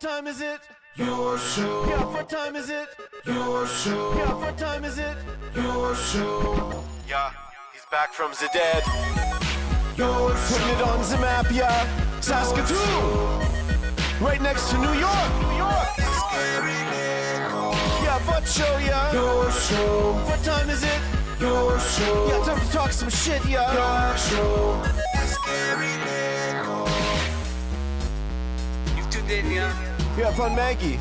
what time is it? Your show. Yeah, what time is it? Your show. Yeah, what time is it? Your show. Yeah, he's back from the dead. Your show. Putting it on the map, yeah. Saskatoon. Right next to New York. New York. Yeah, what show, yeah. Your show. What time is it? Your show. Yeah, time to talk some shit, yeah. Your show. You've tuned in, yeah? Yeah, fun Maggie.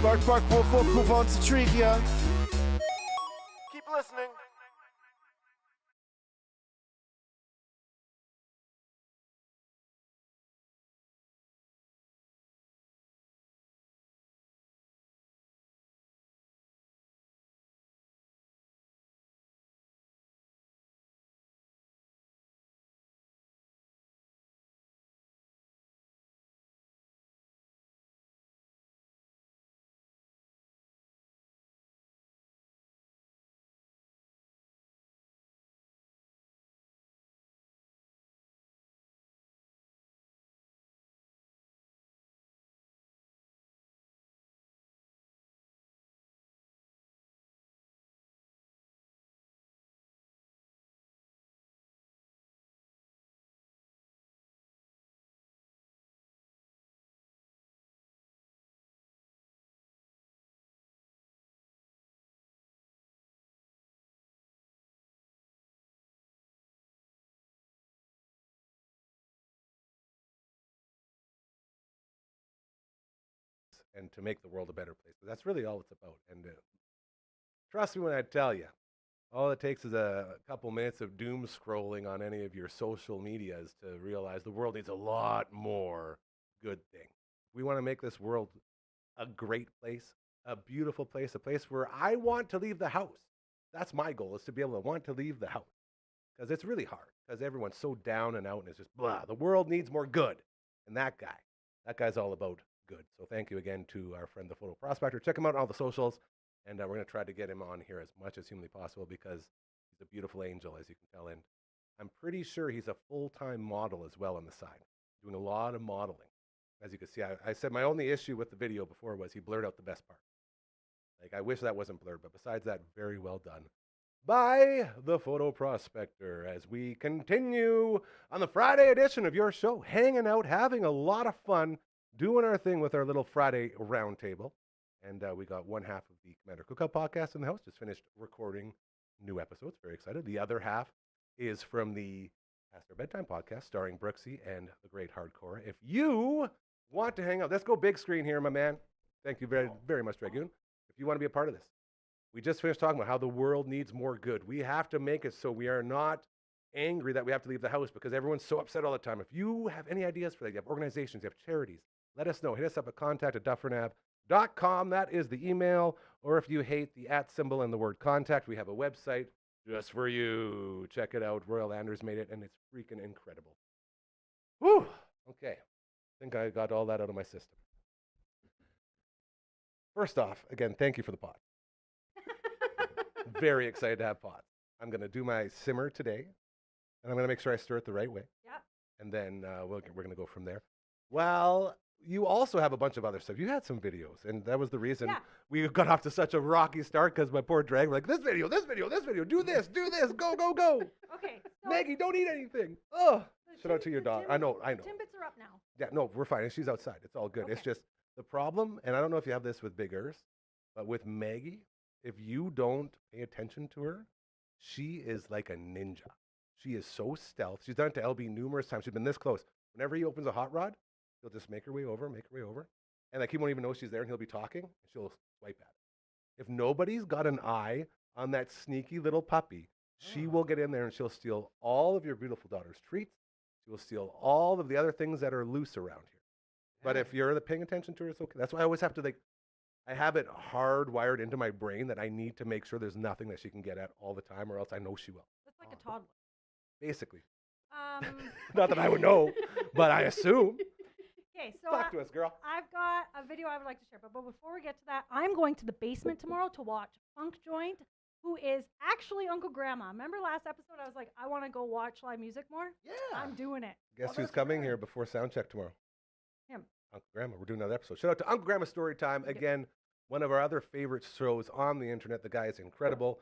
Bark, bark, wolf, wolf, move on to treat, yeah. Keep listening. And to make the world a better place. That's really all it's about. And trust me when I tell you, all it takes is a couple minutes of doom scrolling on any of your social medias to realize the world needs a lot more good things. We want to make this world a great place, a beautiful place, a place where I want to leave the house. That's my goal, is to be able to want to leave the house. Because it's really hard, because everyone's so down and out and it's just blah. The world needs more good. And that guy's all about good. So thank you again to our friend, the Photo Prospector. Check him out on all the socials. And we're going to try to get him on here as much as humanly possible because he's a beautiful angel, as you can tell. And I'm pretty sure he's a full-time model as well on the side, doing a lot of modeling. As you can see, I said my only issue with the video before was he blurred out the best part. Like, I wish that wasn't blurred, but besides that, very well done by the Photo Prospector as we continue on the Friday edition of your show, hanging out, having a lot of fun, doing our thing with our little Friday roundtable. And we got one half of the Commander Cookout podcast in the house, just finished recording new episodes, very excited. The other half is from the Past Our Bedtime podcast, starring Brooksy and the Great Hardcore. If you want to hang out, let's go big screen here, my man. Thank you very, very much, Dragoon. If you want to be a part of this, we just finished talking about how the world needs more good. We have to make it so we are not angry that we have to leave the house because everyone's so upset all the time. If you have any ideas for that, you have organizations, you have charities, let us know. Hit us up at contact@dufferinav.com. That is the email. Or if you hate the @ symbol and the word contact, we have a website just for you. Check it out. Royal Anders made it, and it's freaking incredible. Whew. Okay. I think I got all that out of my system. First off, again, thank you for the pot. Very excited to have pots. I'm going to do my simmer today, and I'm going to make sure I stir it the right way. Yeah. And then we're going to go from there. Well, you also have a bunch of other stuff. You had some videos, and that was the reason we got off to such a rocky start because my poor drag were like, this video, do this, go, go, go. Okay. So Maggie, don't eat anything. Oh, shout out to your dog. I know. Timbits are up now. Yeah, no, we're fine. She's outside. It's all good. Okay. It's just the problem, and I don't know if you have this with Big Earth, but with Maggie, if you don't pay attention to her, she is like a ninja. She is so stealth. She's done it to LB numerous times. She's been this close. Whenever he opens a hot rod, he'll just make her way over. And like he won't even know she's there, and he'll be talking, and she'll swipe at it. If nobody's got an eye on that sneaky little puppy, she will get in there and she'll steal all of your beautiful daughter's treats. She will steal all of the other things that are loose around here. But if you're paying attention to her, it's okay. That's why I always have to, I have it hardwired into my brain that I need to make sure there's nothing that she can get at all the time, or else I know she will. That's like a toddler. Basically. Not that I would know, but I assume. Okay, so Talk to us, girl. I've got a video I would like to share, but before we get to that, I'm going to the basement tomorrow to watch Funk Joint, who is actually Uncle Grandma. Remember last episode I was like, I want to go watch live music more? Yeah. I'm doing it. Guess who's coming here before sound check tomorrow? Him. Uncle Grandma. We're doing another episode. Shout out to Uncle Grandma Story Time. Again, one of our other favorite shows on the internet. The guy is incredible.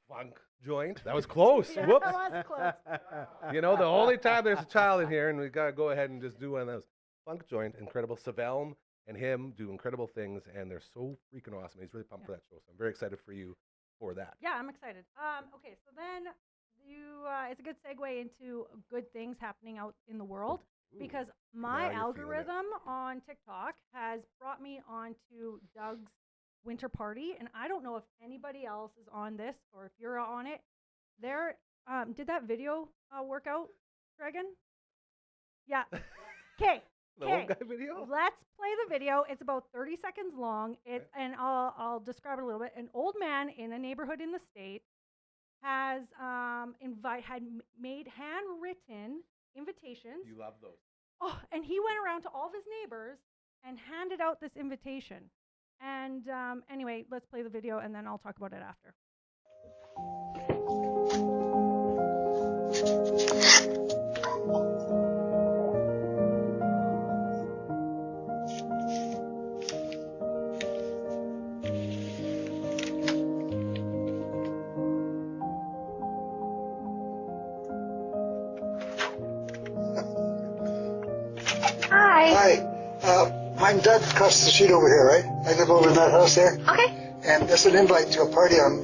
Funk Joint. That was close. Yeah, Whoops. that was close. You know, the only time there's a child in here, and we got to go ahead and just do one of those. Funk Joint, incredible. Savelm and him do incredible things, and they're so freaking awesome. He's really pumped for that show, so I'm very excited for you for that. Yeah, I'm excited. Okay, so then it's a good segue into good things happening out in the world because my now you're feeling it. algorithm on TikTok has brought me onto Doug's winter party, and I don't know if anybody else is on this or if you're on it. There, did that video work out, Dragon? Yeah. Okay. The old guy video? Let's play the video. It's about 30 seconds long. And I'll describe it a little bit. An old man in a neighborhood in the States has made handwritten invitations. You love those. Oh, and he went around to all of his neighbors and handed out this invitation. And anyway, let's play the video and then I'll talk about it after. Hi, I'm Doug across the street over here, right? I live over in that house there. Okay. And this is an invite to a party on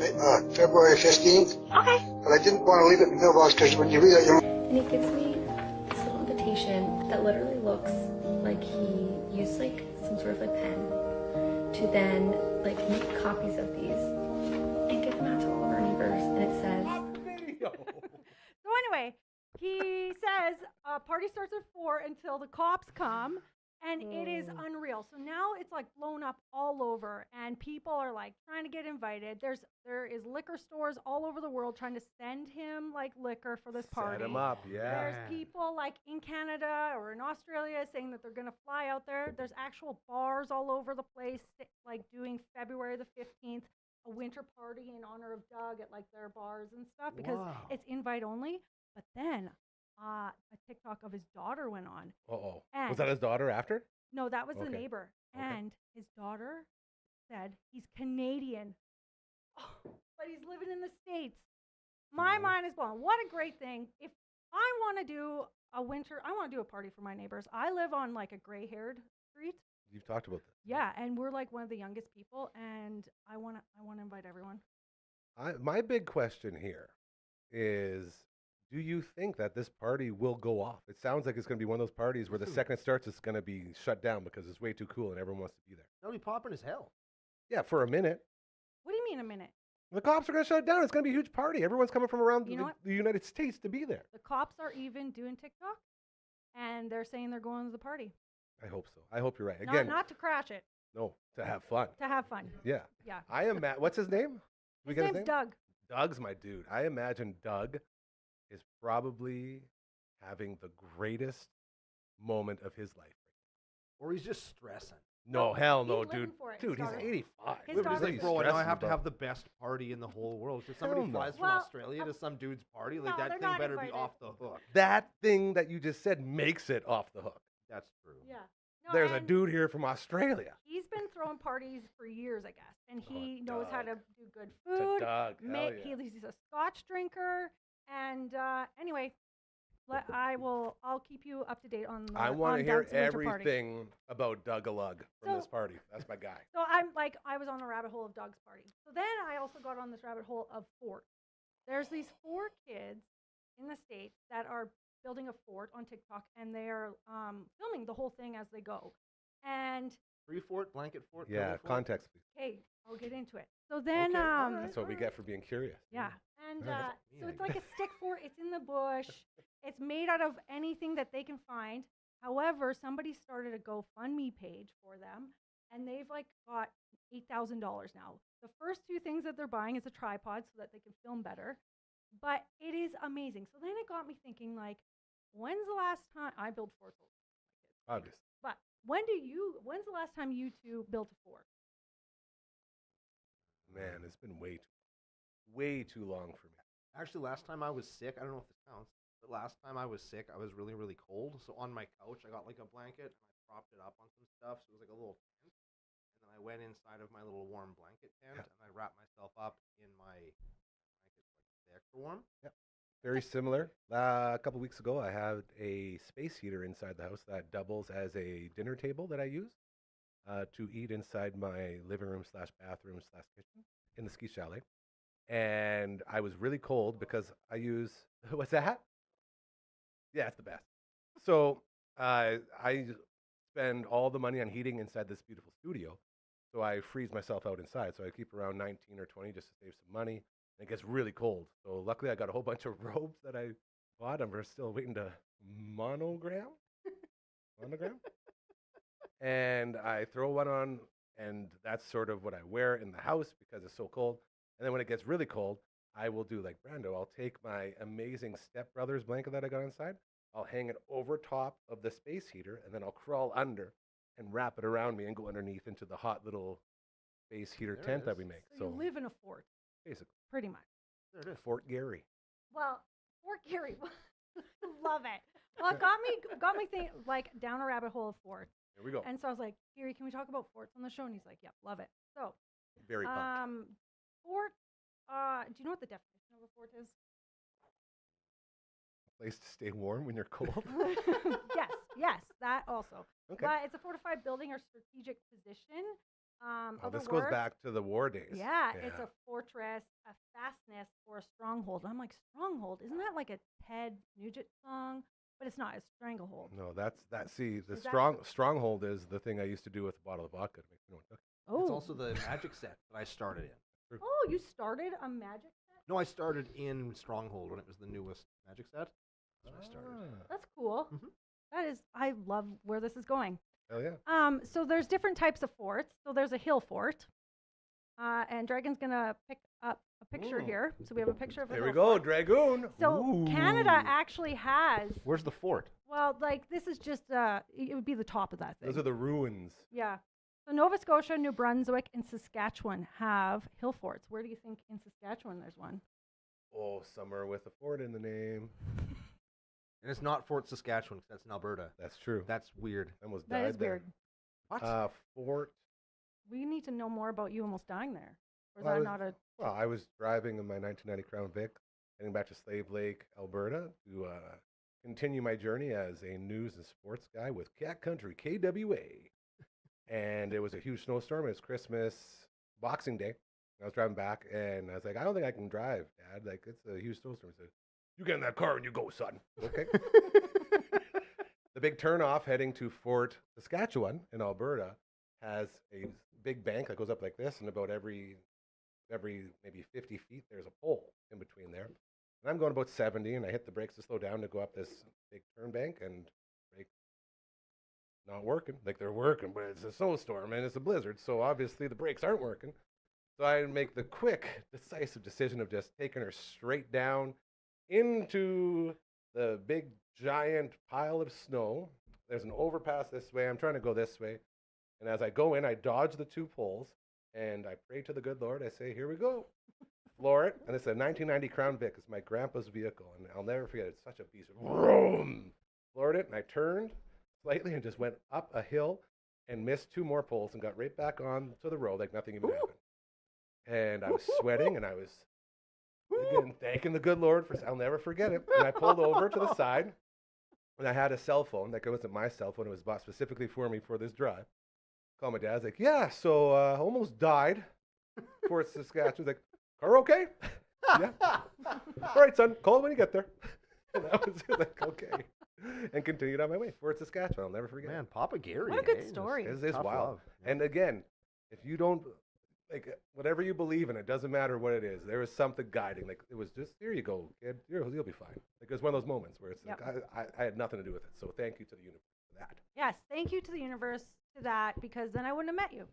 February 15th. Okay. But I didn't want to leave it in the mailbox because when you read it, And he gives me this little invitation that literally looks like he used like some sort of like pen to then like make copies of these and give them out to all of our neighbors. And it says, So anyway, he says party starts at 4 until the cops come, and it is unreal. So now it's like blown up all over, and people are like trying to get invited. There is liquor stores all over the world trying to send him like liquor for this party. Set him up, yeah. There's people like in Canada or in Australia saying that they're going to fly out there. There's actual bars all over the place, like doing February the 15th, a winter party in honor of Doug at like their bars and stuff because it's invite only. But then a TikTok of his daughter went on. Uh-oh. And Was that his daughter after? No, that was the Okay. neighbor. Okay. And his daughter said he's Canadian, but he's living in the States. My mind is blown. What a great thing. If I want to do I want to do a party for my neighbors. I live on like a gray-haired street. You've talked about that. Yeah, and we're like one of the youngest people, and I want to invite everyone. My big question here is, do you think that this party will go off? It sounds like it's going to be one of those parties where the second it starts, it's going to be shut down because it's way too cool and everyone wants to be there. That'll be popping as hell. Yeah, for a minute. What do you mean a minute? The cops are going to shut it down. It's going to be a huge party. Everyone's coming from around You know what? the United States to be there. The cops are even doing TikTok, and they're saying they're going to the party. I hope so. I hope you're right. Again, Not to crash it, no, to have fun. to have fun. Yeah. Yeah. I am. What's his name? His name's Doug. Doug's my dude. I imagine Doug is probably having the greatest moment of his life. Or he's just stressing. No, Oh, hell he's no, living dude. for it. Dude, His he's daughter- 85. his He's daughter's like, bro, now I have to stressing have the best party in the whole world. If somebody Hell no. flies from Well, Australia to some dude's party, like no, they're that thing not better invited. be off the hook. That thing that you just said makes it off the hook. That's true. Yeah. No, There's a and dude here from Australia. He's been throwing parties for years, I guess, and he Oh, knows how Doug. to do good food. Doug, hell yeah. He's a Scotch drinker, and anyway, I'll keep you up to date on. I want to on hear Doug's winter party. everything about Doug Alug from So- this party. That's my guy. So I was on the rabbit hole of Doug's party. So then I also got on this rabbit hole of forts. There's these 4 kids in the States that are building a fort on TikTok, and they're filming the whole thing as they go. And Free fort, blanket fort. Yeah, pillow fort. context, please. okay, I'll get into it. So then, Okay, all right. That's what we get for being curious. yeah, and Alright. so it's like a stick fort. It's in the bush. It's made out of anything that they can find. However, somebody started a GoFundMe page for them, and they've like got $8,000 now. The first 2 things that they're buying is a tripod so that they can film better. But it is amazing. So then it got me thinking, like, when's the last time I built forts? All the time, Obvious. but when's the last time you 2 built a fort? Man, it's been way too long for me. Actually, last time I was sick, I don't know if this counts, but last time I was sick, I was really, really cold. So on my couch, I got like a blanket, propped it up on some stuff, so it was like a little tent. And then I went inside of my little warm blanket tent, and I wrapped myself up in my blanket, like the extra warm. Very similar. A couple weeks ago, I had a space heater inside the house that doubles as a dinner table that I use to eat inside my living room / bathroom / kitchen in the ski chalet. And I was really cold because I use what's that? Yeah, it's the best. So I spend all the money on heating inside this beautiful studio. So I freeze myself out inside. So I keep around 19 or 20 just to save some money. And it gets really cold. So luckily I got a whole bunch of robes that I bought. I'm still waiting to monogram. And I throw one on, and that's sort of what I wear in the house because it's so cold. And then when it gets really cold, I will do like Brando. I'll take my amazing Step Brothers blanket that I got inside. I'll hang it over top of the space heater, and then I'll crawl under and wrap it around me and go underneath into the hot little space heater There it tent that is. we make. So you live in a fort, basically, pretty much. There it is. Fort Gary. Well, Fort Gary, love it. Well, it got me thinking, like, down a rabbit hole of forts. Here we go. And so I was like, Gary, can we talk about forts on the show? And he's like, yep, love it. So, Very pumped. fort, do you know what the definition of a fort is? Place to stay warm when you're cold. yes, that also. Okay. But it's a fortified building or strategic position. Other This goes words, back to the war days. Yeah, it's a fortress, a fastness, or a stronghold. I'm like, stronghold? Isn't that like a Ted Nugent song? But it's not. It's stranglehold. No, that's see, the Is that- stronghold is the thing I used to do with a bottle of vodka to make no one took it. Oh, It's also the magic set that I started in. oh, you started a magic set? No, I started in Stronghold when it was the newest magic set. That's where I started. That's cool. Mhm. That is, I love where this is going. Hell yeah. So there's different types of forts. So there's a hill fort. And Dragon's gonna pick up a picture Ooh. here. So we have a picture of a There we hill go, fort. Dragoon. So Canada Ooh. actually has, Where's the fort? well, like this is just, it would be the top of that thing. Those are the ruins. Yeah. So Nova Scotia, New Brunswick, and Saskatchewan have hill forts. Where do you think in Saskatchewan there's one? Oh, somewhere with a fort in the name. And it's not Fort Saskatchewan, 'cause that's in Alberta. That's true. That's weird. I almost That died is there. weird. What? Fort. We need to know more about you almost dying there. Or is Well, I that was- not a? Well, I was driving in my 1990 Crown Vic, heading back to Slave Lake, Alberta, to continue my journey as a news and sports guy with Cat Country KWA. And it was a huge snowstorm. It was Christmas, Boxing Day. I was driving back, and I was like, I don't think I can drive, Dad. Like, it's a huge snowstorm. He said, you get in that car and you go, son. Okay. The big turnoff heading to Fort Saskatchewan in Alberta has a big bank that goes up like this, and about every maybe 50 feet, there's a pole in between there. And I'm going about 70, and I hit the brakes to slow down to go up this big turn bank, and brakes not working. Like, they're working, but it's a snowstorm and it's a blizzard, so obviously the brakes aren't working. So I make the quick, decisive decision of just taking her straight down into the big, giant pile of snow. There's an overpass this way. I'm trying to go this way. And as I go in, I dodge the two poles, and I pray to the good Lord. I say, here we go. Floor it. And it's a 1990 Crown Vic. It's my grandpa's vehicle, and I'll never forget it. It's such a beast. Vroom! Floored it, and I turned slightly and just went up a hill and missed two more poles and got right back on to the road like nothing even happened. And I was sweating, and I was again thanking the good Lord for. I'll never forget it. And I pulled over to the side, and I had a cell phone. Like, it wasn't my cell phone; it was bought specifically for me for this drive. Called my dad. I was like, "Yeah, so almost died." Fort Saskatchewan. Like, car okay? Yeah. All right, son. Call it when you get there. And I was like, okay, and continued on my way. Fort Saskatchewan. I'll never forget. Man, Papa Gary. What a good eh? story. It's Tough wild. love. And again, if you don't, like, whatever you believe in, it doesn't matter what it is. There is something guiding. Like, it was just, here you go, kid. You'll be fine. Like, it was one of those moments where it's Yep. like, I had nothing to do with it. So thank you to the universe for that. Yes, thank you to the universe to that, because then I wouldn't have met you.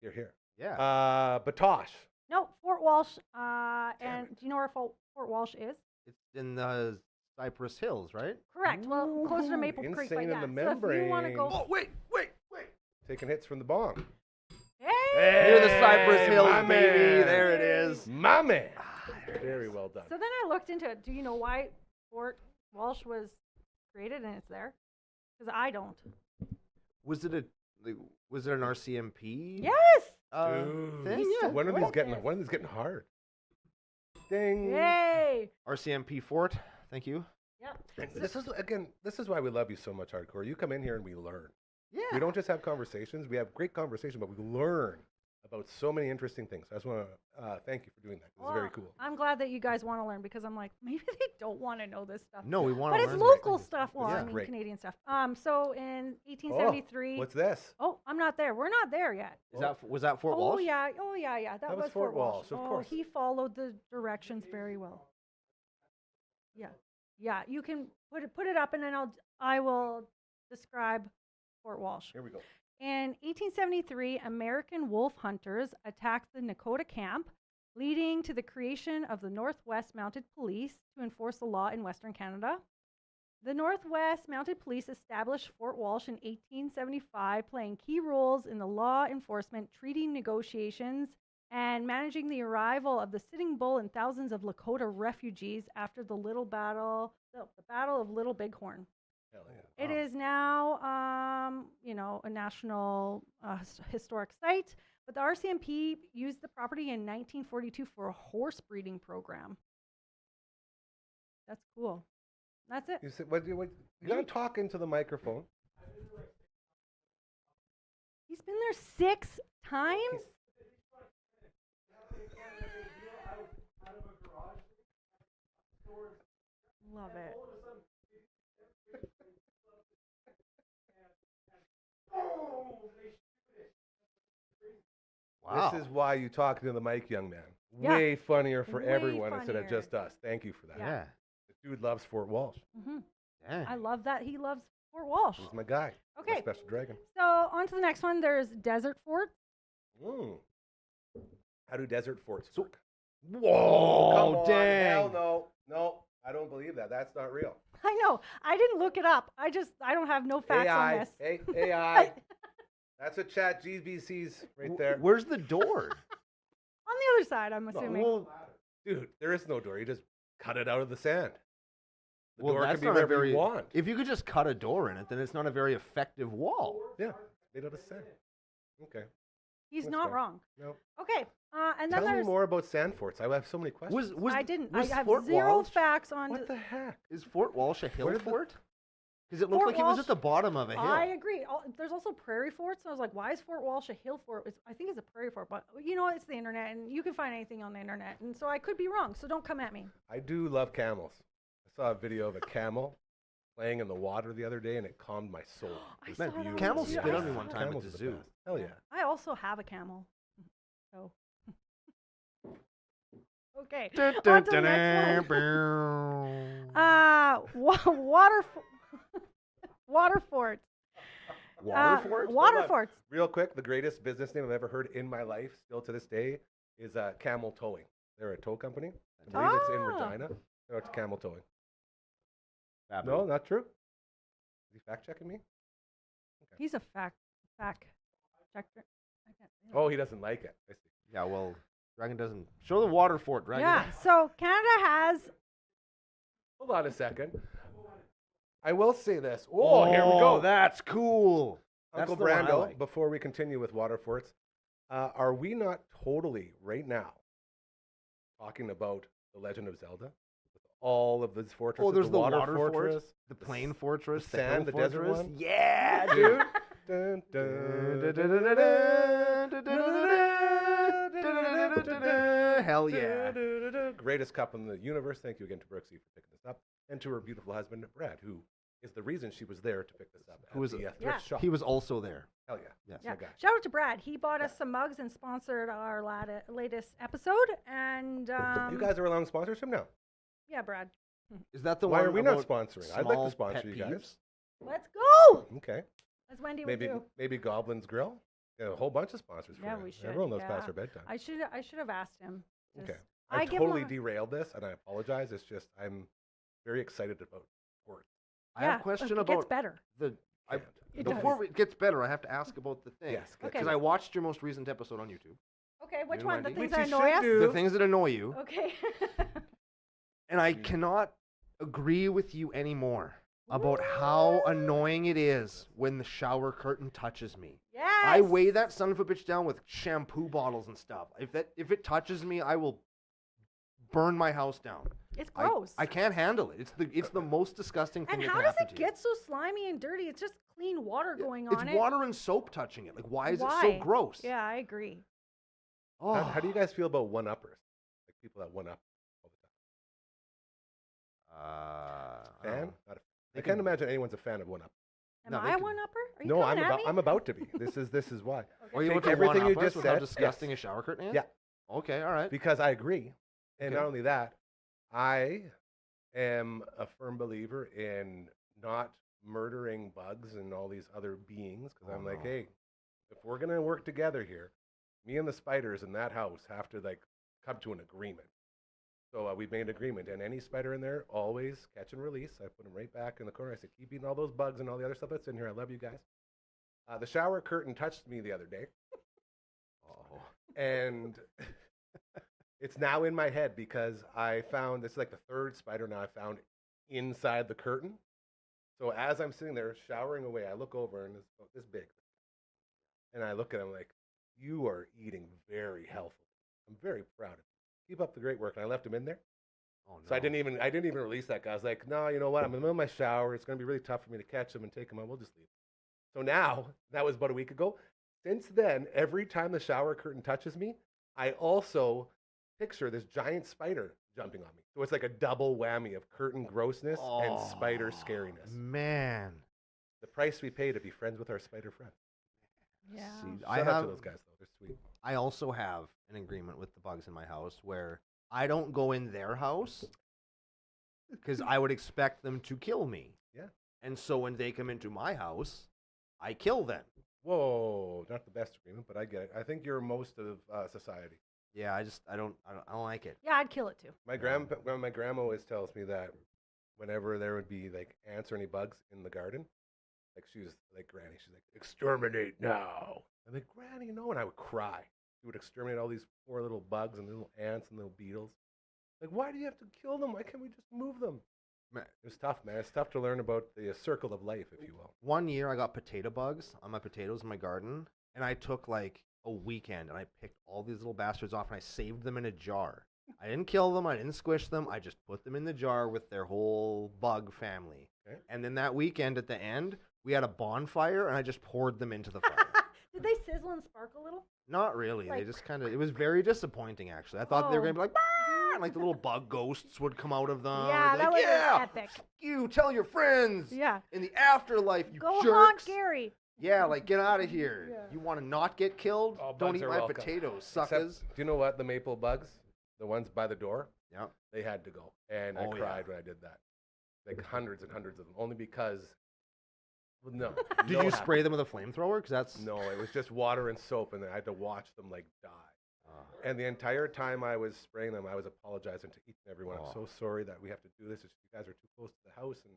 You're here. Yeah. Batosh. No, Fort Walsh. And do you know where Fort Walsh is? It's in the Cypress Hills, right? Correct. Well, closer to Maple Creek, but Insane yeah. in the So if you want to membrane. go, Oh, wait. Taking hits from the bomb. hey! Near the Cypress Hills, my baby. man. There it is. My man. There it Very is. well done. So then I looked into it. Do you know why Fort Walsh was created and it's there? Because I don't. Was it was it an RCMP? Yes. Dude, Thing? Yeah. one of these getting Goodness. one of these getting hard. Ding. Yay. RCMP Fort. Thank you. Yep. And this is why we love you so much, Hardcore. You come in here and we learn. Yeah. We don't just have conversations. We have great conversations, but we learn about so many interesting things. I just want to thank you for doing that. It's very Well, cool. I'm glad that you guys want to learn because I'm like, maybe they don't want to know this stuff. No, we want But to it's learn. local stuff. Well, Yeah. I mean, Great. Canadian stuff. So in 1873. What's this? Oh, I'm not there. We're not there yet. Was that Fort Oh Walsh? yeah. Oh yeah. That was Fort Walsh, of course. He followed the directions very well. Yeah. Yeah. You can put it up, and then I will describe Fort Walsh. Here we go. In 1873, American wolf hunters attacked the Nakota camp, leading to the creation of the Northwest Mounted Police to enforce the law in Western Canada. The Northwest Mounted Police established Fort Walsh in 1875, playing key roles in the law enforcement, treaty negotiations, and managing the arrival of the Sitting Bull and thousands of Lakota refugees after the Battle of Little Bighorn. Hell yeah. It is now, a national historic site, but the RCMP used the property in 1942 for a horse breeding program. That's cool. That's it. You said, you gotta talk into the microphone. He's been there 6 times? Love it. Wow. This is why you talk into the mic, young man. Yeah. Way funnier for Way everyone instead of funnier. just us. Thank you for that. Yeah. The dude loves Fort Walsh. Hmm Yeah. I love that he loves Fort Walsh. He's my guy. My Okay, special dragon. so on to the next one. There's Desert Fort. Mm. How do desert forts So- work? Whoa, Come on. dang. Hell no. No, I don't believe that. That's not real. I know. I didn't look it up. I don't have no facts AI. on this. Hey, AI. That's a chat GBC's right there. Where's the door? On the other side, I'm assuming. well, Dude, there is no door. You just cut it out of the sand. The well, door that's can be not a wherever very. you want. If you could just cut a door in it, then it's not a very effective wall. Yeah, made out of sand. Okay. He's that's not fair. wrong. No. Okay, and then Tell me there's. more about sand forts. I have so many questions. Was I didn't. Was I have Fort zero Walsh, facts on. What the heck? Is Fort Walsh a hill Where's the- fort? Because it looked Fort like it was Walsh- at the bottom of a hill. I agree. There's also prairie forts, and I was like, why is Fort Walsh a hill fort? I think it's a prairie fort, but it's the internet, and you can find anything on the internet, and so I could be wrong. So don't come at me. I do love camels. I saw a video of a camel playing in the water the other day, and it calmed my soul. I It's saw Man, that on camels the spit I on me saw one that. time at Camels the are zoo. best. Hell yeah. I also have a camel. So. Okay. Dun, On dun, to the next dun, one. Water forts. Water fort? Water Hold on. forts. Real quick, the greatest business name I've ever heard in my life, still to this day, is Camel Towing. They're a tow company. I believe it's in Ah. Regina. Shout out to Camel Towing. Babu. No, not true. Is he fact checking me? He's a fact checker. I can't say that. Oh, he doesn't like it. I see. Yeah, well, Dragon doesn't. Show the water fort, Dragon. Yeah. So Canada has. Hold on a second. I will say this. Oh, here we go. That's cool. Uncle That's the one I Brando, like. before we continue with water forts, are we not totally right now talking about the Legend of Zelda? With all of these fortresses, Oh, there's the water fortress, fort, the plain fortress, the sand, hill the desert fortress. one? Yeah, dude. Dun, Hell yeah. Greatest couple in the universe. Thank you again to Brooksy for picking this up. And to her beautiful husband, Brad, who is the reason she was there to pick this up. Who was at the it? thrift Yeah. shop. He was also there. Hell yeah. Yes. Yeah. My guy. Shout out to Brad. He bought us some mugs and sponsored our latest episode. And You guys are allowing sponsorship now. yeah, Brad. Is that the Why one? are we not about sponsoring? I'd like small to sponsor pet you guys. peeves? Let's go. Okay. As Wendy Maybe would do. maybe Goblin's Grill. Yeah, a whole bunch of sponsors for Yeah, you. we should, Everyone knows yeah. past their bedtime. I should have asked him. Okay. Just- I give totally him a- derailed this, and I apologize. It's just I'm very excited about sports. I have Yeah, a question it gets about better. the. It Before does. it gets better, I have to ask about the thing. Yes. Okay. Because I watched your most recent episode on YouTube. Okay, which You one? The Wendy? things Which that you annoy should us? do. The things that annoy you, Okay. and I cannot agree with you anymore. about how annoying it is when the shower curtain touches me. Yes. I weigh that son of a bitch down with shampoo bottles and stuff. If it touches me, I will burn my house down. It's gross. I can't handle it. It's the most disgusting thing and that how can does happen it to you. get so slimy and dirty? It's just clean water going on It's it. water and soap touching it. Like, why is it Why? so gross? Yeah, I agree. Oh. How do you guys feel about one-uppers? Like people that one-up all the time. I Fan? don't know. Not a, They I can't can- imagine anyone's a fan of one-up. Am No, they I a can- one-upper? Are you No, coming at me? I'm about to be. This is why. Are you Take about to everything you one-up us just with how said? disgusting Yes. a shower curtain is? Yeah. Okay, all right. Because I agree. And Okay. not only that, I am a firm believer in not murdering bugs and all these other beings. Because I'm like, no. hey, if we're going to work together here, me and the spiders in that house have to like come to an agreement. So we made an agreement. And any spider in there, always catch and release. I put them right back in the corner. I said, keep eating all those bugs and all the other stuff that's in here. I love you guys. The shower curtain touched me the other day. And it's now in my head because I found this is like the third spider now I found inside the curtain. So as I'm sitting there showering away, I look over and it's about this big. And I look at him like, you are eating very healthily. I'm very proud of you. Keep up the great work. And I left him in there. Oh, no. So I didn't even release that guy. I was like, no, you know what? I'm in the middle of my shower. It's going to be really tough for me to catch him and take him out. We'll just leave. So now, that was about a week ago. Since then, every time the shower curtain touches me, I also picture this giant spider jumping on me. So it's like a double whammy of curtain grossness and spider scariness. Man. The price we pay to be friends with our spider friend. Yeah. See, Shout out to those guys, though. They're sweet. I also have an agreement with the bugs in my house where I don't go in their house because I would expect them to kill me. Yeah. And so when they come into my house, I kill them. Whoa, not the best agreement, but I get it. I think you're most of society. Yeah, I don't like it. Yeah, I'd kill it too. My grandma always tells me that whenever there would be like ants or any bugs in the garden, like she was like Granny, she's like, exterminate now. I'm like, Granny, no, and I would cry. She would exterminate all these poor little bugs and little ants and little beetles. Like, why do you have to kill them? Why can't we just move them? Man. It was tough, man. It's tough to learn about the circle of life, if you will. One year I got potato bugs on my potatoes in my garden, and I took like a weekend and I picked all these little bastards off and I saved them in a jar. I didn't kill them, I didn't squish them, I just put them in the jar with their whole bug family. Okay. And then that weekend at the end, we had a bonfire and I just poured them into the fire. Did they sizzle and spark a little? Not really. They Like- just kind of, it was very disappointing actually. I thought they were going to be like, "Bah!" and like the little bug ghosts would come out of them. Yeah, I'd be that like, would've been yeah, epic. you tell your friends Yeah. in the afterlife, you Go jerks. haunt Gary. Yeah, like get out of here. Yeah. You want to not get killed? All Don't bugs eat are my welcome. potatoes, Except, suckers. do you know what? The maple bugs, the ones by the door, Yeah. they had to go. And I Oh, yeah. cried when I did that. Like hundreds and hundreds of them, only because, well, no. Did no you happen. spray them with a flamethrower? Because that's No, it was just water and soap, and then I had to watch them like die. Ah. And the entire time I was spraying them, I was apologizing to each and every one. I'm Oh. so sorry that we have to do this. It's, you guys are too close to the house, and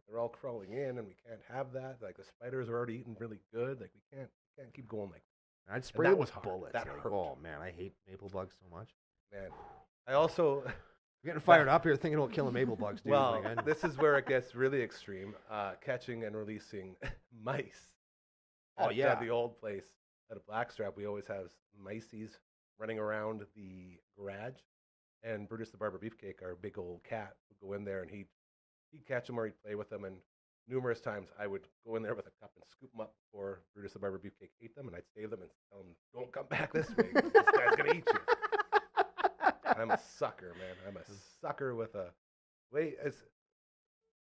they're all crawling in, and we can't have that. Like the spiders are already eating really good. Like we can't keep going like I'd spray that them was with hard. bullets. That like, hurt. oh man, I hate maple bugs so much. man. I also. I'm getting fired up here thinking about killing maple bugs, dude. Well, Like, this is where it gets really extreme. Catching and releasing mice. Oh, At, yeah. the old place at a Blackstrap, we always have mices running around the garage. And Brutus the Barber Beefcake, our big old cat, would go in there and he'd catch them or he'd play with them. And numerous times I would go in there with a cup and scoop them up before Brutus the Barber Beefcake ate them. And I'd save them and tell him, don't come back this way. 'Cause this guy's going to eat you. I'm a sucker, man. I'm a sucker with a way.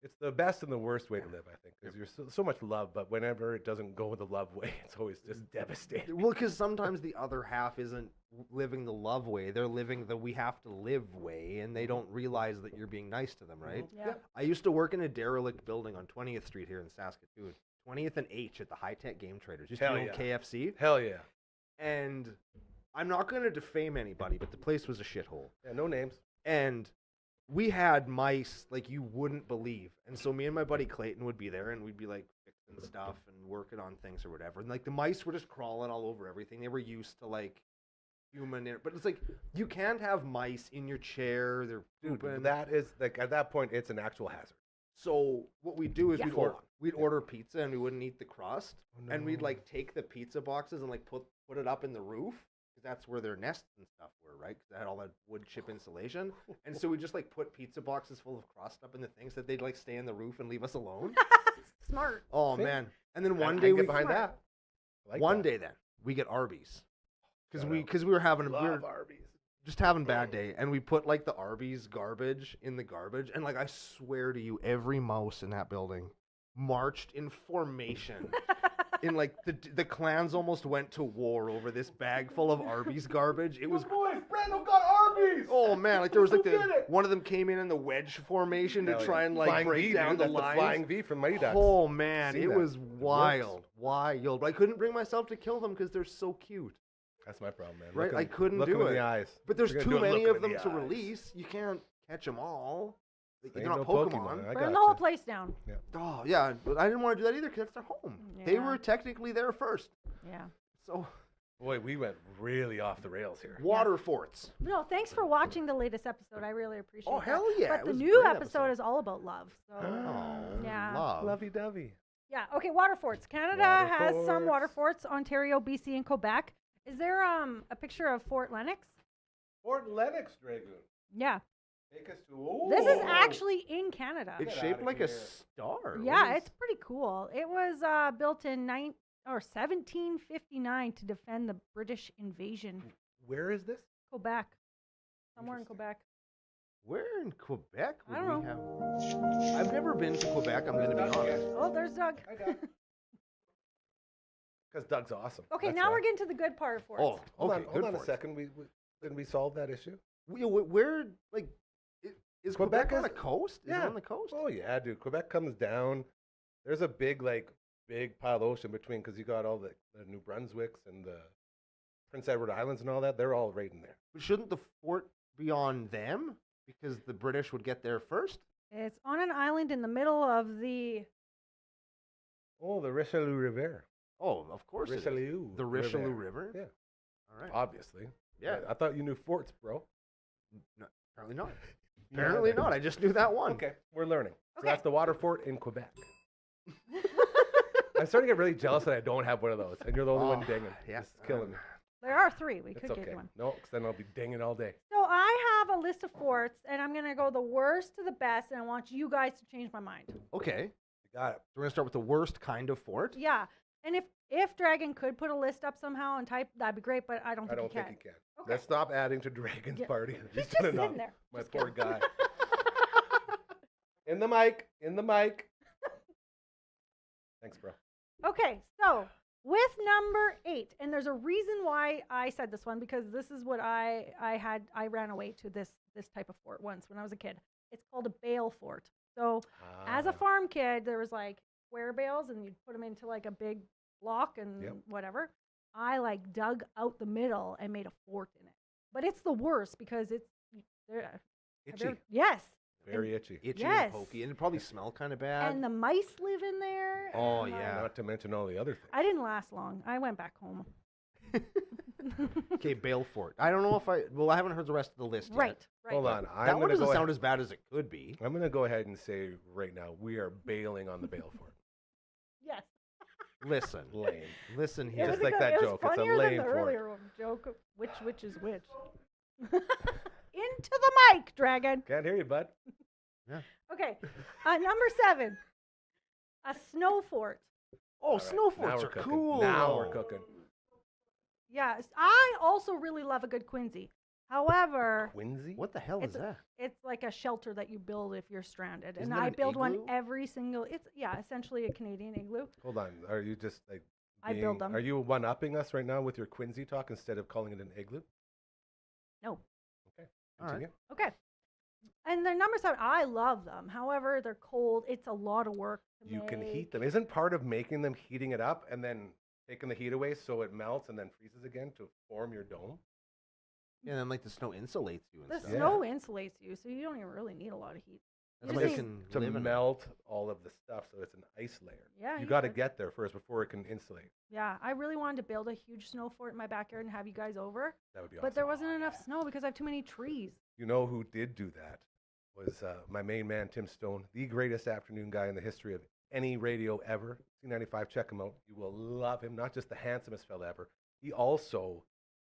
It's the best and the worst way to live, I think, because you're so much love, but whenever it doesn't go the love way, it's always just devastating. well, because sometimes the other half isn't living the love way; they're living the we have to live way, and they don't realize that you're being nice to them, right? Yeah. I used to work in a derelict building on 20th Street here in Saskatoon, 20th and H at the High Tech Game Traders. Used to Hell be yeah. old KFC, Hell yeah. and I'm not going to defame anybody, but the place was a shithole. Yeah, no names. And we had mice like you wouldn't believe. And so me and my buddy Clayton would be there and we'd be like fixing stuff and working on things or whatever. And like the mice were just crawling all over everything. They were used to like but it's like you can't have mice in your chair. They're Dude, pooping. that is, like, at that point, it's an actual hazard. So what we'd do is Yeah. we'd order pizza and we wouldn't eat the crust, Oh, and we'd no. like take the pizza boxes and like put it up in the roof because that's where their nests and stuff were, right? Because they had all that wood chip insulation, and so we just like put pizza boxes full of crust up in the things that they'd like stay in the roof and leave us alone. Smart. Oh See? man! And then I one can day get we behind that. I like one that. day then we get Arby's because Shout we out. because we were having Love Arby's. just having bad day, and we put like the Arby's garbage in the garbage, and like I swear to you, every mouse in that building marched in formation. In like the clans almost went to war over this bag full of Arby's garbage. It was boys, Brando got Arby's. oh man, like there was like Who did it? one of them came in the wedge formation to Hell yeah. try and like Flying break V, down dude. the That's lines. The flying V from Mighty Ducks. Oh man, Seen it that. was It works. wild. But I couldn't bring myself to kill them because they're so cute. That's my problem, man. Right, Look I 'em- couldn't look do 'em in it. the eyes. But there's You're too gonna do it, many look 'em of in them the to eyes. release. You can't catch them all. Like, Ain't they're not no Pokemon. I Burn got the whole you. place down. Oh yeah, but I didn't want to do that either because that's their home. They Yeah. were technically there first. Yeah. So Boy, we went really off the rails here. water forts. No, thanks for watching the latest episode. I really appreciate Oh that. hell yeah! But it the was a new great episode is all about love. So Oh Yeah. love. Lovey-dovey. yeah, okay, water forts. Canada Water has some water forts. forts, Ontario, BC, and Quebec. Is there a picture of Fort Lennox? Fort Lennox Dragoon. Yeah. Take us to. This is Oh! actually in Canada. It's Get shaped outta like a here. star. Yeah, it's pretty cool. It was built in 1759 to defend the British invasion. Where is this? Quebec. Somewhere in Interesting. Quebec. Where in Quebec would I we don't have? I've never been to Quebec. I'm going to be honest. Oh, there's Doug. I got. Because Doug's awesome. Okay, That's now why. we're getting to the good part of forts. Oh, Hold okay, on, good hold on for a it. second. Didn't we solve that issue? Where like is Quebec on is- the coast? Is it yeah. on the coast? Oh yeah, dude. Quebec comes down. There's a big pile of ocean between because you got all the New Brunswicks and the Prince Edward Islands and all that. They're all right in there. But shouldn't the fort be on them because the British would get there first? It's on an island in the middle of the. Oh, the Richelieu River. Oh, of course. it is. Richelieu. The Richelieu River. Yeah, All right. obviously. Yeah. I thought you knew forts, bro. No, apparently not. You know Apparently that. not. I just knew that one. Okay, we're learning. So Okay. that's the water fort in Quebec. I'm starting to get really jealous that I don't have one of those, and you're the only one Oh, dinging. yeah. It's killing me. There are three. We It's could okay. get you one. No, because then I'll be dinging all day. So I have a list of forts, and I'm gonna go the worst to the best, and I want you guys to change my mind. Okay. You got it. So we're gonna start with the worst kind of fort. Yeah, and if Dragon could put a list up somehow and type, that'd be great. But I don't I think don't he think can. he can. Okay. Let's stop adding to Dragon's Yeah. party. He's done just enough. sitting there. My Just poor kidding. guy. In the mic. In the mic. Thanks, bro. Okay, so with number 8, and there's a reason why I said this one because this is what I ran away to this type of fort once when I was a kid. It's called a bale fort. So as a Ah, farm kid, there was like square bales, and you'd put them into like a big block and Yep. whatever. I like dug out the middle and made a fort in it. But it's the worst because it's they're- itchy. yes, Very itchy. Itchy Yes. and pokey, and it probably smell kind of bad. and the mice live in there. Oh, and, like, yeah. Not to mention all the other things. I didn't last long. I went back home. Okay, bale fort. I don't know if I. Well, I haven't heard the rest of the list yet. Right. Hold on. That I'm one gonna doesn't go sound ahead. as bad as it could be. I'm going to go ahead and say right now we are bailing on the bail fort. Yes. Listen, Lame. listen It here. was Just a like good- that it was joke. It's a funnier lame than the fort. earlier joke. Which is which? Into the mic, Dragon. Can't hear you, bud. Okay. Number 7. A snow fort. Oh, All right, snow now forts we're are cooking. cool. Now though. we're cooking. Yes. I also really love a good Quincy. However, Quincy? What the hell is It's a- that? it's like a shelter that you build if you're stranded. Isn't and that I an build one igloo? every single essentially a Canadian igloo. Hold on. Are you just like I build being- them. Are you one-upping us right now with your Quincy talk instead of calling it an igloo? No. Okay. All right. Continue. Okay. And they're number 7. I love them. However, they're cold. It's a lot of work to You can make. heat them. Isn't part of making them heating it up and then taking the heat away so it melts and then freezes again to form your dome? Yeah, and then like the snow insulates you and The stuff. Yeah. snow insulates you, so you don't even really need a lot of heat. That's You why just you need- can To live in it. melt all of the stuff so it's an ice layer. Yeah, You you got to could. get there first before it can insulate. Yeah, I really wanted to build a huge snow fort in my backyard and have you guys over, That would be awesome. but there wasn't enough snow because I have too many trees. You know who did do that? was my main man, Tim Stone, the greatest afternoon guy in the history of any radio ever. C95, check him out. You will love him. Not just the handsomest fella ever. He also,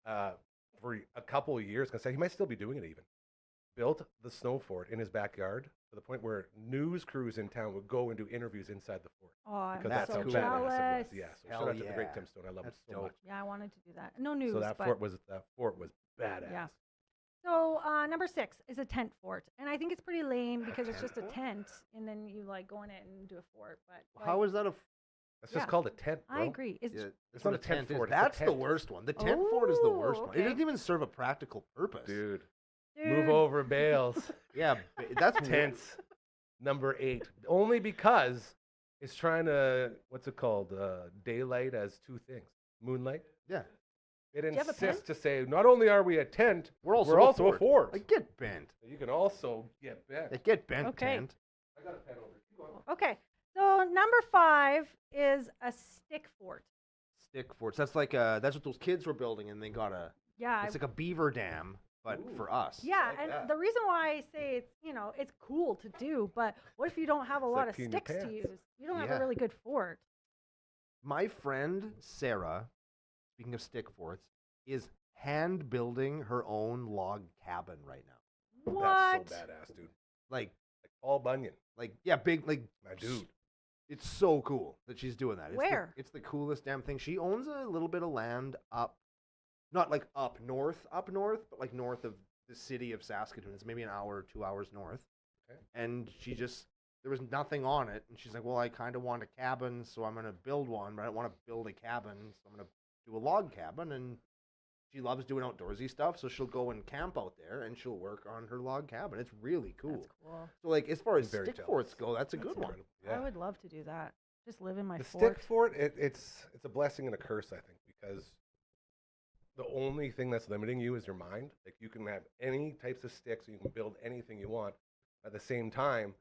for a couple of years, he might still be doing it even, built the snow fort in his backyard to the point where news crews in town would go and do interviews inside the fort. Oh, I'm Because that's so how badass jealous. it was. Yeah, so Hell shout out to the yeah. great Tim Stone. I love That's him so dope. much. Yeah, I wanted to do that. No news, So that but fort was badass. Yeah. So number 6 is a tent fort, and I think it's pretty lame because it's just a tent, and then you like go in it and do a fort. But How is that a? That's Yeah. just called a tent, bro. I agree. It's Yeah, It's what not a tent is. fort, it's a That's the tent. worst one. The tent fort is the worst Oh, one. It doesn't okay. even serve a practical purpose. Dude, dude, move over, bales. Yeah, that's Tents. Number 8. Only because it's trying to, what's it called? Daylight as 2 things. Moonlight. Yeah, It you have a insists pen? to say, not only are we a tent, we're also a fort. Like, get bent. You can also get bent. Like, get bent. Okay. Tent. I got a pen over. Keep going. Okay. So number 5 is a stick fort. Stick forts. That's like that's what those kids were building, and they got a. Yeah. It's like a beaver dam, but Ooh. for us. yeah, like and that. the reason why I say it's, it's cool to do, but what if you don't have a It's lot like of peeing your sticks to pants. use? You don't have Yeah. a really good fort. My friend Sarah, speaking of stick forts, is hand building her own log cabin right now. What? That's so badass, dude. Like Paul Bunyan, yeah, big my dude. It's so cool that she's doing that. It's Where? it's the coolest damn thing. She owns a little bit of land up, not like up north, but like north of the city of Saskatoon. It's maybe an hour or 2 hours north. Okay. And there was nothing on it. And she's like, well, I kind of want a cabin, so I'm going to build one, but I don't want to build a cabin, so I'm going to do a log cabin. And she loves doing outdoorsy stuff, so she'll go and camp out there, and she'll work on her log cabin. It's really cool. That's cool. So, like, as far as I'm very stick jealous. forts go, that's a That's good one. incredible. Yeah. I would love to do that. Just live in my The fort. stick fort, it's a blessing and a curse, I think, because the only thing that's limiting you is your mind. Like, you can have any types of sticks, you can build anything you want. At the same time,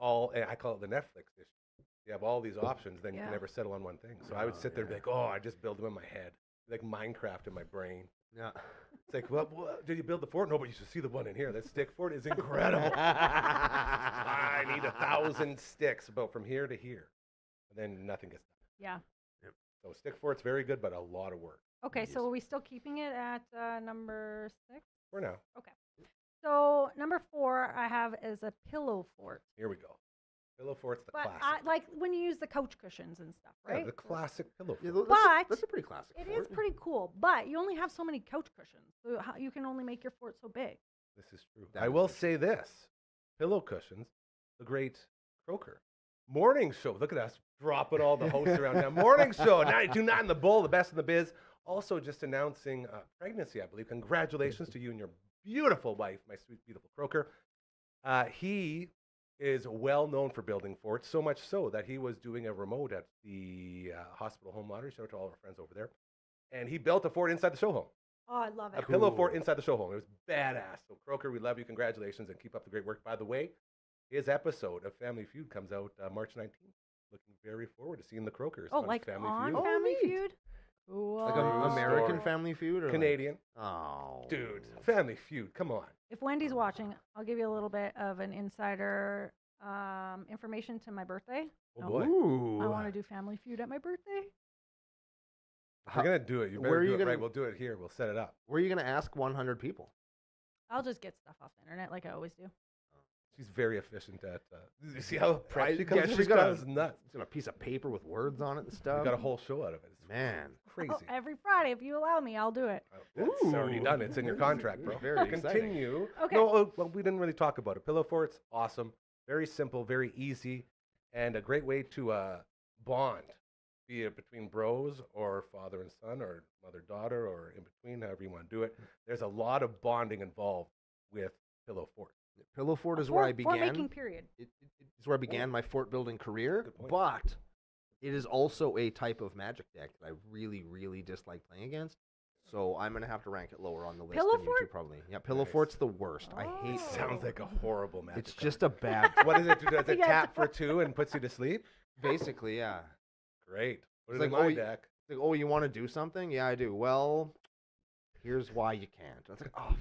and I call it the Netflix issue. You have all these options, then you Yeah. can never settle on one thing. So I would sit there and be like, oh, I just build them in my head, like Minecraft in my brain. Yeah. It's like, well, did you build the fort? No, but you should see the one in here. That stick fort is incredible. I need 1,000 sticks about from here to here. And then nothing gets done. Yeah. So stick fort's very good, but a lot of work Okay, Yes. so are we still keeping it at number 6? for now. So number 4 I have is a pillow fort. Here we go. Pillow fort's the But classic. like when you use the couch cushions and stuff, Yeah, right? the classic pillow Yeah, fort. that's a pretty classic. It fort. is pretty cool, but you only have so many couch cushions. So you can only make your fort so big. This is true. That I is will true. say this. Pillow cushions, the great Croker. Morning show. Look at us dropping all the hosts around now. Morning show. 92.9 The Bull, the best in the biz. Also just announcing pregnancy, I believe. Congratulations to you and your beautiful wife, my sweet, beautiful Croker. He is well known for building forts, so much so that he was doing a remote at the hospital home lottery. Shout out to all of our friends over there. And he built a fort inside the show home. Oh, I love A it. pillow fort Cool. inside the show home. It was badass. So Croker, we love you. Congratulations and keep up the great work. By the way, his episode of Family Feud comes out March 19th. Looking very forward to seeing the Crokers Oh, on like Family on Feud. Family neat. Feud? Cool. Like True an American story. Family Feud, or Canadian. Like, oh, Dude, Family Feud. Come on. If Wendy's watching, I'll give you a little bit of an insider information to my birthday. Oh, boy. Ooh. I want to do Family Feud at my birthday. If you're going to do it, you Where better are do you it gonna- right. We'll do it here. We'll set it up. Where are you going to ask 100 people? I'll just get stuff off the internet like I always do. She's very efficient at. You see how prepped she comes? yeah, every she's got time? a- It's nuts. It's got a piece of paper with words on it and We stuff. got a whole show out of it. It's Man. crazy. Oh, every Friday, if you allow me, I'll do it. That's already Ooh. done. It's in your contract, bro. Very exciting. Continue. Okay. No, well, we didn't really talk about it. Pillow fort's awesome. Very simple, very easy, and a great way to bond, be it between bros or father and son or mother-daughter or in between, however you want to do it. There's a lot of bonding involved with pillow fort. Pillow fort is where I Fort began. making period. It's where I began my fort building career. Good point. But it is also a type of magic deck that I really, really dislike playing against. So I'm gonna have to rank it lower on the list Pillow than you two fort? probably. Yeah, pillow Nice. fort's the worst. I Oh. hate. Sounds like a horrible magic. It's card. just a bad. What is it? Does it Yeah, tap for 2 and puts you to sleep? Basically, yeah. Great. Put It's it in like, my oh, deck. It's like, oh, you want to do something? Yeah, I do. Well, here's why you can't. It's like, oh,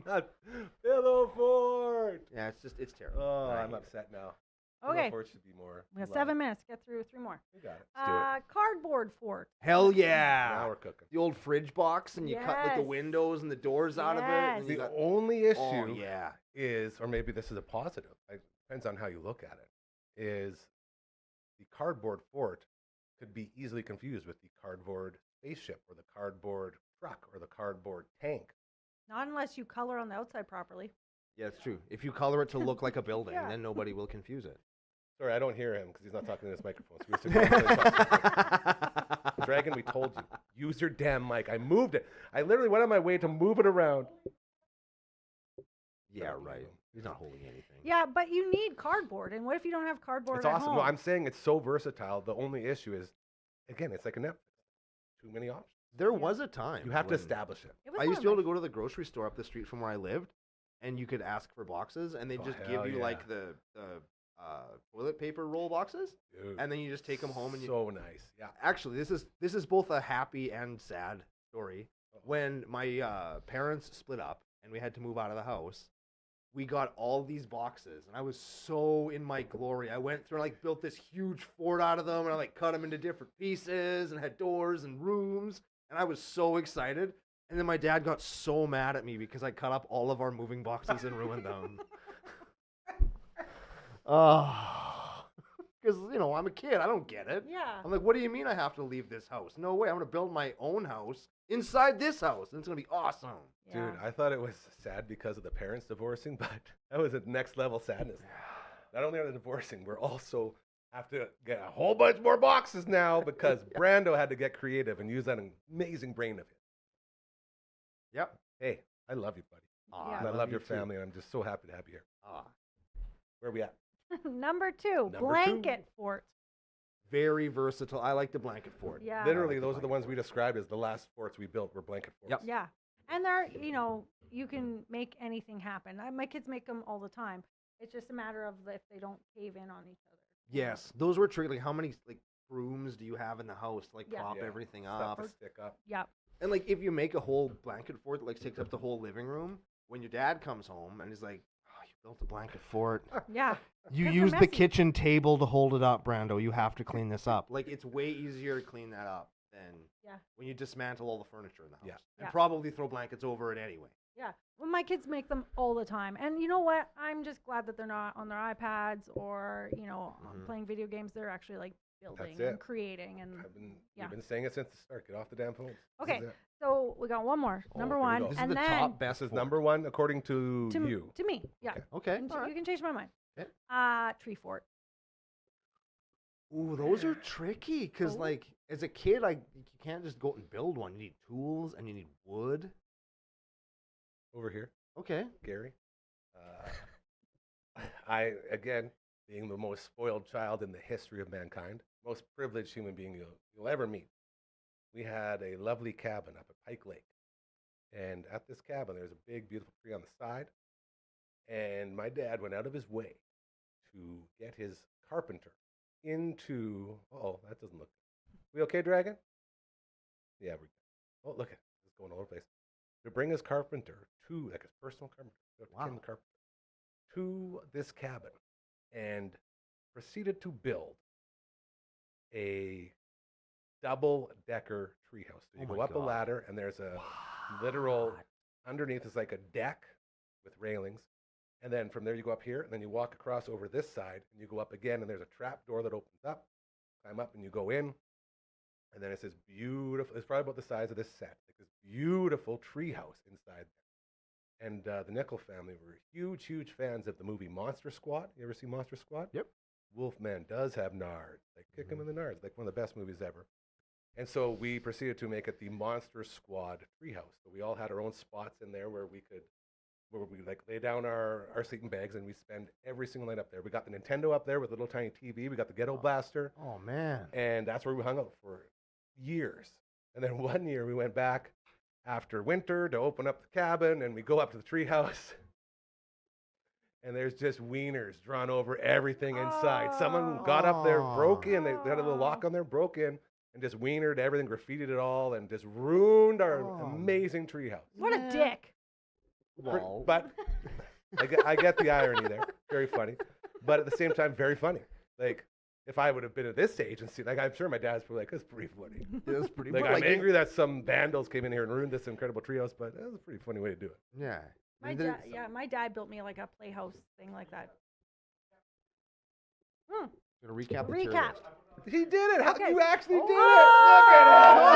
not Pillow Fort. Yeah, it's terrible. Oh, I I'm hate it. upset now. Okay. Pillow Fort should be more. We got loved. 7 minutes. Get through 3 more. We got it. Let's do it. Cardboard fort. Hell yeah! Now we're cooking. The old fridge box, and you cut like the Yes. windows and the doors out of it. Yes. And you The got, only issue oh yeah, is, or maybe this is a positive, it depends on how you look at it, is the cardboard fort could be easily confused with the cardboard spaceship or the cardboard truck or the cardboard tank. Not unless you color on the outside properly. yeah, it's true. If you color it to look like a building, Yeah. then nobody will confuse it. Sorry, I don't hear him because he's not talking to this microphone. So we should really talk. Dragon, we told you. Use your damn mic. I moved it. I literally went on my way to move it around. Yeah, right. He's not holding anything. Yeah, but you need cardboard. And what if you don't have cardboard It's at awesome. home? No, I'm saying it's so versatile. The only issue is, again, it's like a Netflix. Too many options. There was a time You have to when establish it. It was I one used of to be able my- to go to the grocery store up the street from where I lived, and you could ask for boxes, and they Oh, just hell give you yeah. like the toilet paper roll boxes, Dude, and then you just take them home and you. so nice. Yeah. Actually, this is both a happy and sad story. When my parents split up and we had to move out of the house, we got all these boxes, and I was so in my glory. I went through and like built this huge fort out of them, and I like cut them into different pieces and had doors and rooms, and I was so excited. And then my dad got so mad at me because I cut up all of our moving boxes and ruined them. Oh, because I'm a kid. I don't get it. Yeah. I'm like, what do you mean I have to leave this house? No way. I'm gonna build my own house inside this house, and it's gonna be awesome. Yeah. Dude, I thought it was sad because of the parents divorcing, but that was a next level sadness. Not only are they divorcing, we're also have to get a whole bunch more boxes now because Brando had to get creative and use that amazing brain of his. Yep. Hey, I love you, buddy. Aw, Yeah. And I love your you too. family, and I'm just so happy to have you here. Ah, Where are we at? Number 2, Number 2. blanket fort. very versatile. I like the blanket fort. Yeah. Literally, I like the those are the blanket ones we fort. described as the last forts we built were blanket forts. Yep. Yeah. And they're, you can make anything happen. My kids make them all the time. It's just a matter of if they don't cave in on each other. Yes, those were tricky. Like, how many like rooms do you have in the house to like Yeah. prop Yeah, everything Stuff up? to stick up. Yep. And like, if you make a whole blanket fort that like takes up the whole living room, when your dad comes home and he's like, "Oh, you built a blanket fort. Yeah. You 'Cause they're use the messy. kitchen table to hold it up, Brando. You have to clean this up." Like, it's way easier to clean that up than Yeah. when you dismantle all the furniture in the house. Yeah. And Yeah. probably throw blankets over it anyway. Yeah. Well, my kids make them all the time. And you know what? I'm just glad that they're not on their iPads or, Mhm. playing video games. They're actually like building it. and creating. And yeah. We've been saying it since the start. Get off the damn phones. Okay. This is, it. so we got one more. Oh, Number here we one. go. This and is the then top best This is fort. number one according to to, you. to me. Yeah. Okay. You all right. can change my mind. Okay. Tree fort. Ooh, those are tricky because, Oh. like, as a kid, you can't just go out and build one. You need tools and you need wood. Over here, Okay. Gary. I, again, being the most spoiled child in the history of mankind, most privileged human being you'll ever meet, we had a lovely cabin up at Pike Lake. And at this cabin, there's a big, beautiful tree on the side. And my dad went out of his way to get his carpenter into. Oh, that doesn't look good. We okay, Dragon? Yeah, we're good. Oh, look at it. It's going all over the place. To bring his carpenter to, like his personal carpenter, Wow. Kim the carpenter, to this cabin and proceeded to build a double-decker treehouse. So you Oh go my up a God. ladder, and there's a literal What? underneath is like a deck with railings, and then from there you go up here, and then you walk across over this side, and you go up again, and there's a trap door that opens up. Climb up, and you go in, and then it's this beautiful. It's probably about the size of this set, like this beautiful treehouse inside there. And the Nickel family were huge, huge fans of the movie Monster Squad. You ever see Monster Squad? Yep. Wolfman does have nards. Like, kick him in the nards. Like, one of the best movies ever. And so we proceeded to make it the Monster Squad treehouse. So we all had our own spots in there where we like lay down our sleeping bags, and we spend every single night up there. We got the Nintendo up there with a little tiny TV. We got the Ghetto Blaster. Oh, man. And that's where we hung out for years. And then one year we went back after winter to open up the cabin, and we go up to the treehouse, and there's just wieners drawn over everything inside. Someone got up there, broke in, they had a little lock on there, broke in, and just wienered everything, graffitied it all, and just ruined our Oh. amazing treehouse. What a Man. dick. Lol. But I get the irony there. Very funny. But at the same time, very funny. Like, if I would have been at this age and seen, like, I'm sure my dad's probably like, that's pretty funny. That's pretty. Like, but, I'm angry that some vandals came in here and ruined this incredible treehouse, but that was a pretty funny way to do it. Yeah. My dad built me like a playhouse thing like that. Gonna recap. The tier Recap. list. He did it. How Okay. you actually did Oh,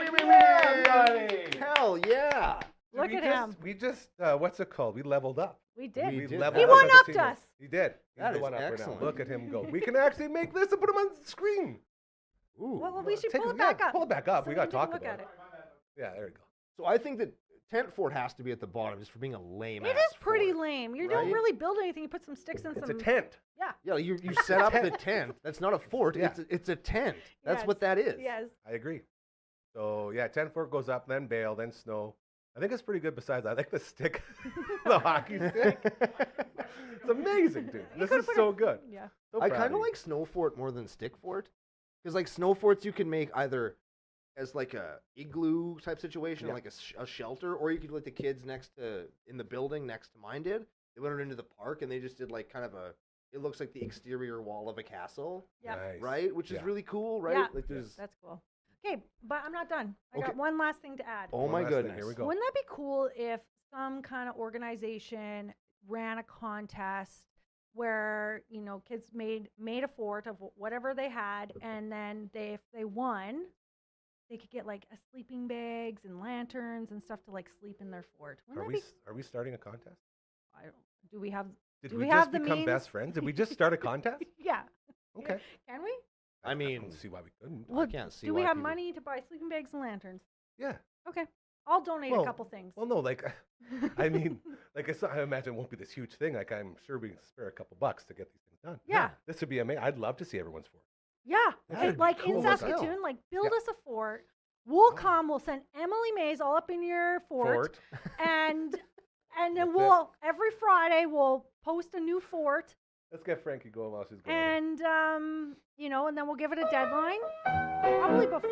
it? Look at him. Look at him. Hell yeah. Look at him. We just what's it called? We leveled up. We did. We did. leveled He up as a one-upped team. us. He did. He's That the is one-upper now. excellent. Look at him go. We can actually make this and put him on the screen. Ooh. Well, we should Take pull it- it back yeah, up. pull it back up. so We gotta can take a talk look about at it. Yeah, there you go. So I think that tent fort has to be at the bottom just for being a lame. It is pretty lame. You don't right? really build anything. You put some sticks and It's some. a tent. Yeah. Yeah, you set up the tent. That's not a fort. Yeah. It's a tent. That's Yes. what that is. Yes. I agree. So yeah, 10-foot goes up, then bale, then snow. I think it's pretty good. Besides, I like the stick, the hockey stick. It's amazing, dude. This is so good. Yeah. So I proud kind of you. like snow fort more than stick fort, because like snow forts you can make either as like a igloo type situation, Yeah. like a shelter, or you could let the kids in the building next to mine did. They went out into the park and they just did like kind of it looks like the exterior wall of a castle, Yep. Nice. right? Which is Yeah. really cool, right? Yeah. Like there's That's cool. Okay, but I'm not done. I Okay. got one last thing to add. oh One my last thing. goodness. Here we go. Wouldn't that be cool if some kind of organization ran a contest where kids made a fort of whatever they had, and then if they won, they could get like a sleeping bags and lanterns and stuff to like sleep in their fort. Wouldn't that be? Are we starting a contest? I don't, do we have? Did Do we we just have the become means? best friends? Did we just start a contest? Yeah. Okay. Can we? I mean, don't see why we couldn't. Well, can't see do we why have people- money to buy sleeping bags and lanterns? Yeah. Okay, I'll donate Well, a couple things. Well, no, like, I mean, like, I imagine it won't be this huge thing. Like, I'm sure we can spare a couple bucks to get these things done. Yeah. This would be amazing. I'd love to see everyone's fort. Yeah, That'd and, be like cool in as hell. Saskatoon, like build Yeah. us a fort. We'll come. We'll send Emily Mays all up in your fort, and then That's it. we'll every Friday we'll post a new fort, Let's get Frankie going while she's going. and and then we'll give it a deadline, probably before the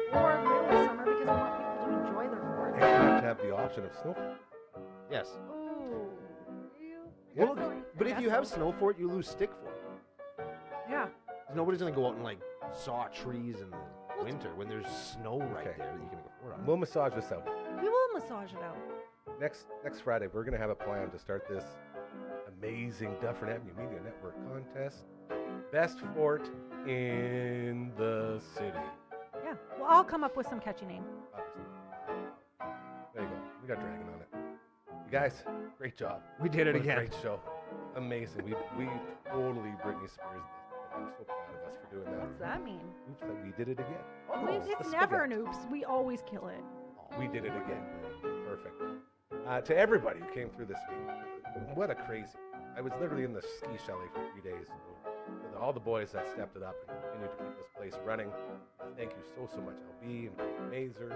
middle of summer, because we want people to enjoy their forts. And you have to have the option of snow. yes. Ooh, Yeah. Well, Definitely. but if you Yes. have snow fort, you lose stick fort. Yeah. 'Cause nobody's gonna go out and like saw trees in the winter when there's snow right Okay. there that you can make a fort on. We'll massage this out. We will massage it out. Next Friday, we're going to have a plan to start this amazing Dufferin Ave Media Network contest. Best fort in the city. Yeah. Well, I'll come up with some catchy name. Obviously. There you go. We got Dragon on it. You guys, great job. We did it What a again. Great show. Amazing. We totally Britney Spears this. I'm so proud of us for doing that. What's that mean? Oops, like we did it again. Almost. It's a never an spaghetti. oops. We always kill it. We did it again. Perfect. To everybody who came through this week, what a crazy. I was literally in the ski chalet for 3 days. So all the boys that stepped it up and continued to keep this place running. Thank you so much, LB and Mazer,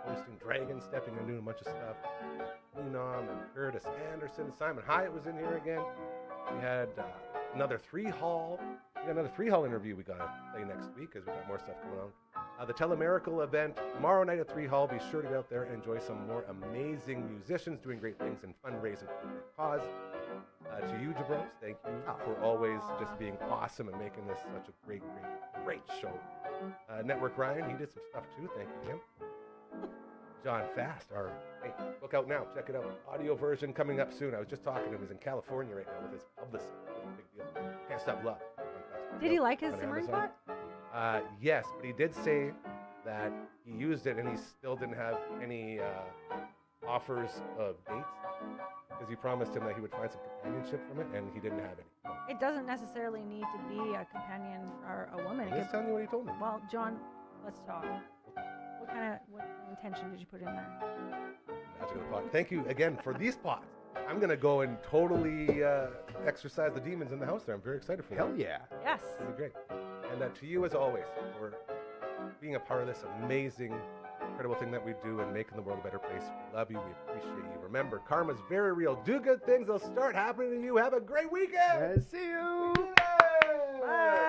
hosting Dragon, stepping in and doing a bunch of stuff. Enom and Curtis Anderson, Simon Hyatt was in here again. We had another 3-hall. We got another 3-hall interview we got to play next week because we got more stuff going on. The Telemiracle event tomorrow night at 3-hall. Be sure to get out there and enjoy some more amazing musicians doing great things and fundraising for their cause. To you, Jabros, thank you for always just being awesome and making this such a great show. Network Ryan, he did some stuff too. Thank you to him. John Fast, hey, look out now. Check it out. Audio version coming up soon. I was just talking to him. He's in California right now with his publicist. Big deal. Can't stop love. Did he like his On simmering Amazon. pot? Yes, but he did say that he used it and he still didn't have any offers of dates because he promised him that he would find some companionship from it, and he didn't have any. It doesn't necessarily need to be a companion or a woman. It I'm just could- telling you what he told me. well, John, let's talk. What intention did you put in there? Magic of the pot. Thank you again for these pots. I'm gonna go and totally exercise the demons in the house there. I'm very excited for that. Hell yeah. Yes. It's gonna be great. And to you, as always, for being a part of this amazing, incredible thing that we do and making the world a better place. We love you. We appreciate you. Remember, karma's very real. Do good things. They'll start happening to you. Have a great weekend. See you. Bye.